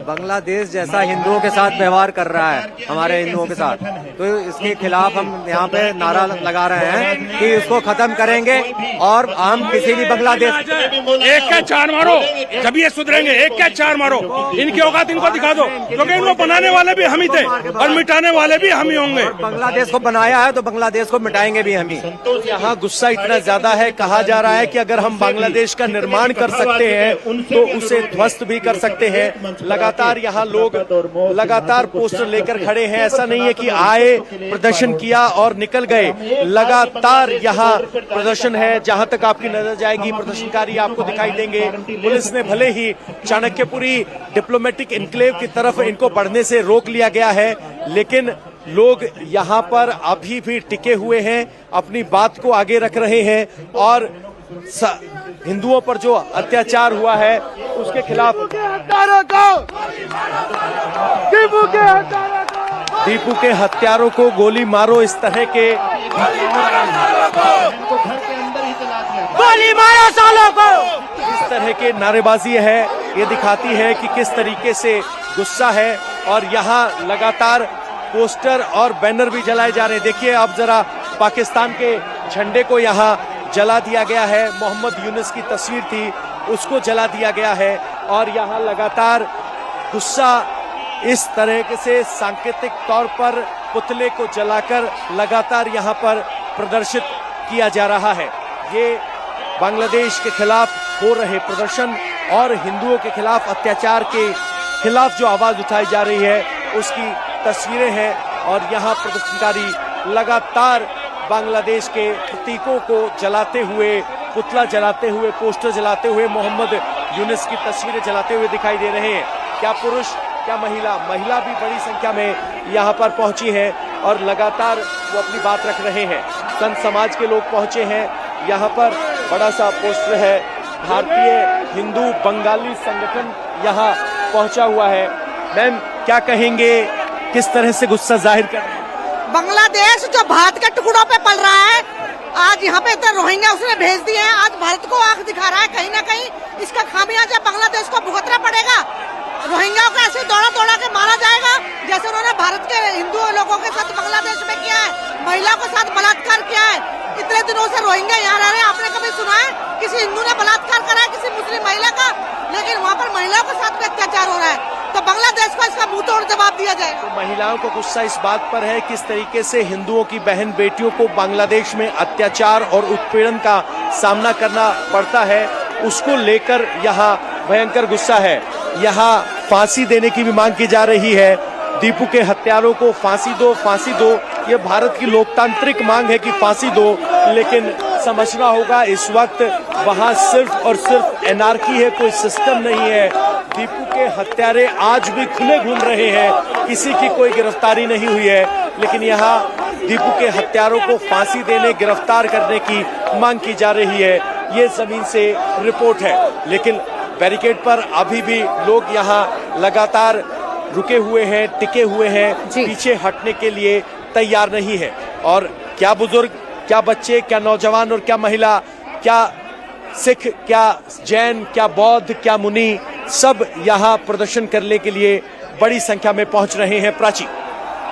बांग्लादेश जैसा हिंदुओं के साथ व्यवहार कर रहा है हमारे हिंदुओं के साथ, तो इसके खिलाफ हम यहाँ पे नारा लगा रहे हैं कि इसको खत्म करेंगे और हम किसी भी बांग्लादेश एक के चार मारो, जब ये सुधरेंगे एक के चार मारो, इनकी औकात इनको दिखा दो, क्योंकि इनको बनाने वाले भी हम ही थे और मिटाने वाले भी हम ही होंगे। बांग्लादेश को बनाया है तो बांग्लादेश को मिटाएंगे भी हम ही। यहाँ गुस्सा इतना ज्यादा है, कहा जा रहा है कि अगर हम बांग्लादेश का निर्माण कर सकते हैं तो उसे ध्वस्त भी कर सकते हैं। लगातार यहाँ लोग लगातार पोस्टर लेकर खड़े हैं, ऐसा नहीं है कि आए प्रदर्शन किया और निकल गए, लगातार यहाँ प्रदर्शन है। जहां तक आपकी नजर जाएगी प्रदर्शनकारी आपको दिखाई देंगे। पुलिस ने भले ही चाणक्यपुरी डिप्लोमेटिक एन्क्लेव की तरफ इनको बढ़ने से रोक लिया गया है, लेकिन लोग यहाँ पर अभी भी टिके हुए हैं, अपनी बात को आगे रख रहे हैं और हिंदुओं पर जो अत्याचार हुआ है उसके खिलाफ दीपू के हत्यारों को गोली मारो, इस तरह के गोली मारो सालों को, इस तरह के नारेबाजी है। ये दिखाती है कि किस तरीके से गुस्सा है और यहाँ लगातार पोस्टर और बैनर भी जलाए जा रहे हैं। देखिए अब जरा पाकिस्तान के झंडे को यहाँ जला दिया गया है, मोहम्मद यूनुस की तस्वीर थी उसको जला दिया गया है और यहाँ लगातार गुस्सा इस तरह से सांकेतिक तौर पर पुतले को जलाकर लगातार यहाँ पर प्रदर्शित किया जा रहा है। ये बांग्लादेश के खिलाफ हो रहे प्रदर्शन और हिंदुओं के खिलाफ अत्याचार के खिलाफ जो आवाज उठाई जा रही है उसकी तस्वीरें हैं और यहाँ प्रदर्शनकारी लगातार बांग्लादेश के प्रतीकों को जलाते हुए, पुतला जलाते हुए, पोस्टर जलाते हुए, मोहम्मद यूनुस की तस्वीरें जलाते हुए दिखाई दे रहे हैं। क्या पुरुष क्या महिला भी बड़ी संख्या में यहाँ पर पहुंची है और लगातार वो अपनी बात रख रहे हैं। संत समाज के लोग पहुंचे हैं, यहाँ पर बड़ा सा पोस्टर है, भारतीय हिंदू बंगाली संगठन यहाँ पहुंचा हुआ है। मैम क्या कहेंगे, किस तरह से गुस्सा जाहिर कर रहे हैं? बांग्लादेश जो भारत के टुकड़ों पे पल रहा है, आज यहाँ पे इतने रोहिंग्या उसने भेज दिए हैं, आज भारत को आंख दिखा रहा है। कहीं ना कहीं इसका खामियाजा बांग्लादेश को भुगतना पड़ेगा। रोहिंग्या को ऐसे दौड़ा दौड़ा के मारा जाएगा जैसे उन्होंने भारत के हिंदू लोगों के साथ बांग्लादेश में किया है, महिला के साथ बलात्कार किया है। इतने दिनों से रोहिंग्या यहाँ रह रहे हैं, आपने कभी सुना है किसी हिंदू ने बलात्कार करा है किसी मुस्लिम महिला का? लेकिन वहाँ पर महिलाओं के साथ भी अत्याचार हो रहा है, तो बांग्लादेश को इसका मुंह तोड़ जवाब दिया जाएगा। तो महिलाओं को गुस्सा इस बात पर है किस तरीके से हिंदुओं की बहन बेटियों को बांग्लादेश में अत्याचार और उत्पीड़न का सामना करना पड़ता है, उसको लेकर यहाँ भयंकर गुस्सा है। यहाँ फांसी देने की भी मांग की जा रही है, दीपू के हत्यारों को फांसी दो, फांसी दो। ये भारत की लोकतांत्रिक मांग है कि फांसी दो, लेकिन समझना होगा इस वक्त वहाँ सिर्फ और सिर्फ एनार्की है, कोई सिस्टम नहीं है। दीपू के हत्यारे आज भी खुले घूम रहे हैं, किसी की कोई गिरफ्तारी नहीं हुई है, लेकिन यहाँ दीपू के हत्यारों को फांसी देने, गिरफ्तार करने की मांग की जा रही है। ये जमीन से रिपोर्ट है, लेकिन बैरिकेड पर अभी भी लोग यहाँ लगातार रुके हुए हैं, टिके हुए हैं, पीछे हटने के लिए तैयार नहीं है। और क्या बुजुर्ग, क्या बच्चे, क्या नौजवान और क्या महिला, क्या सिख, क्या जैन, क्या बौद्ध, क्या मुनि, सब यहाँ प्रदर्शन करने के लिए बड़ी संख्या में पहुंच रहे हैं। प्राची,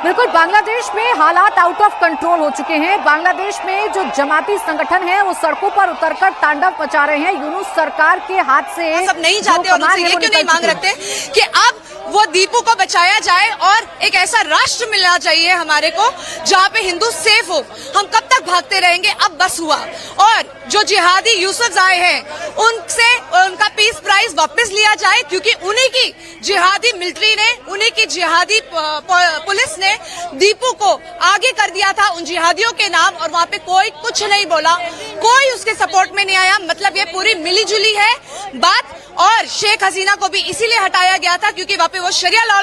बिल्कुल, बांग्लादेश में हालात आउट ऑफ कंट्रोल हो चुके हैं। बांग्लादेश में जो जमाती संगठन है वो सड़कों पर उतरकर तांडव मचा रहे हैं। यूनुस सरकार के हाथ से सब नहीं चाहते और उनसे ये क्यों नहीं मांग रखते कि अब वो दीपू को बचाया जाए और एक ऐसा राष्ट्र मिलना चाहिए हमारे को जहाँ पे हिंदू सेफ हो। हम कब तक भागते रहेंगे, अब बस हुआ। और जो जिहादी यूसुफ आए हैं उनसे उनका पीस प्राइज वापस लिया जाए, क्योंकि उन्हीं की जिहादी मिलिट्री ने, उन्हीं की जिहादी पुलिस ने दीपू को आगे कर दिया था उन जिहादियों के नाम, और वहाँ पे कोई कुछ नहीं बोला, कोई उसके सपोर्ट में नहीं आया। मतलब ये पूरी मिलीजुली है बात। और शेख हसीना को भी इसीलिए हटाया गया था क्योंकि वहाँ पे वो शरिया लॉ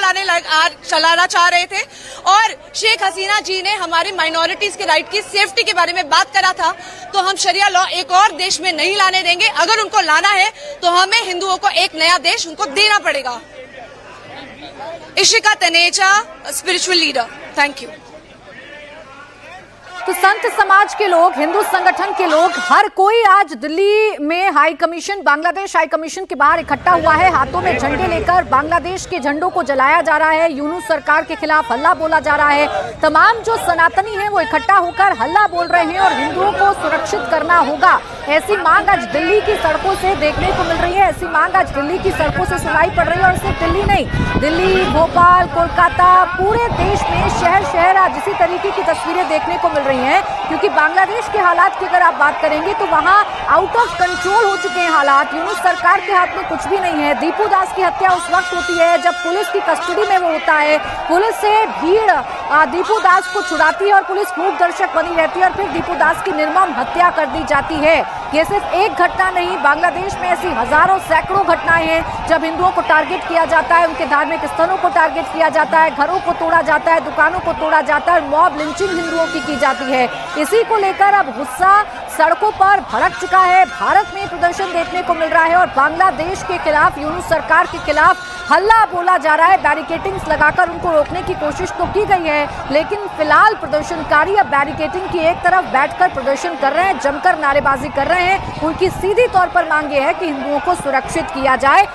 चलाना चाह रहे थे, और शेख हसीना जी ने हमारी माइनॉरिटीज के राइट की सेफ्टी के बारे में बात करा था। तो हम शरिया लॉ एक और देश में नहीं लाने देंगे। अगर उनको लाना है तो हमें हिंदुओं को एक नया देश उनको देना पड़ेगा। Ishika Taneja, spiritual leader. Thank you. तो संत समाज के लोग, हिंदू संगठन के लोग, हर कोई आज दिल्ली में high commission, Bangladesh high commission के बाहर इकट्ठा हुआ है। हाथों में झंडे लेकर बांग्लादेश के झंडों को जलाया जा रहा है। यूनूस सरकार के खिलाफ हल्ला बोला जा रहा है। तमाम जो सनातनी हैं वो इकट्ठा होकर हल्ला बोल रहे हैं और हिंदुओं को सुरक्षित करना होगा, ऐसी मांग आज दिल्ली की सड़कों से देखने को मिल रही है। ऐसी मांग आज दिल्ली की सड़कों से सुनाई पड़ रही है। और सिर्फ दिल्ली नहीं, दिल्ली, भोपाल, कोलकाता, पूरे देश में शहर शहर आज इसी तरीके की तस्वीरें देखने को मिल रही हैं। क्योंकि बांग्लादेश के हालात की अगर आप बात करेंगे तो वहां आउट ऑफ कंट्रोल हो चुके हैं हालात। यूनूस सरकार के हाथ में कुछ भी नहीं है। दीपू दास की हत्या उस वक्त होती है जब पुलिस की कस्टडी में वो होता है। पुलिस से भीड़ दीपू दास को छुड़ाती है और पुलिस मूक दर्शक बनी रहती है और फिर दीपू दास की निर्मम हत्या कर दी जाती है। ये सिर्फ एक घटना नहीं, बांग्लादेश में ऐसी हजारों सैकड़ों घटनाएं हैं जब हिंदुओं को टारगेट किया जाता है, उनके धार्मिक स्थलों को टारगेट किया जाता है, घरों को तोड़ा जाता है, दुकानों को तोड़ा जाता है, मॉब लिंचिंग हिंदुओं की जाती है। इसी को लेकर अब गुस्सा सड़कों पर भड़क चुका है। भारत में प्रदर्शन देखने को मिल रहा है और बांग्लादेश के खिलाफ, यूनूस सरकार के खिलाफ हल्ला बोला जा रहा है। बैरिकेडिंग्स लगाकर उनको रोकने की कोशिश तो की गई है, लेकिन फिलहाल प्रदर्शनकारी अब बैरिकेडिंग की एक तरफ बैठकर प्रदर्शन कर रहे हैं, जमकर नारेबाजी कर रहे हैं। उनकी सीधी तौर पर मांग ये है कि हिंदुओं को सुरक्षित किया जाए।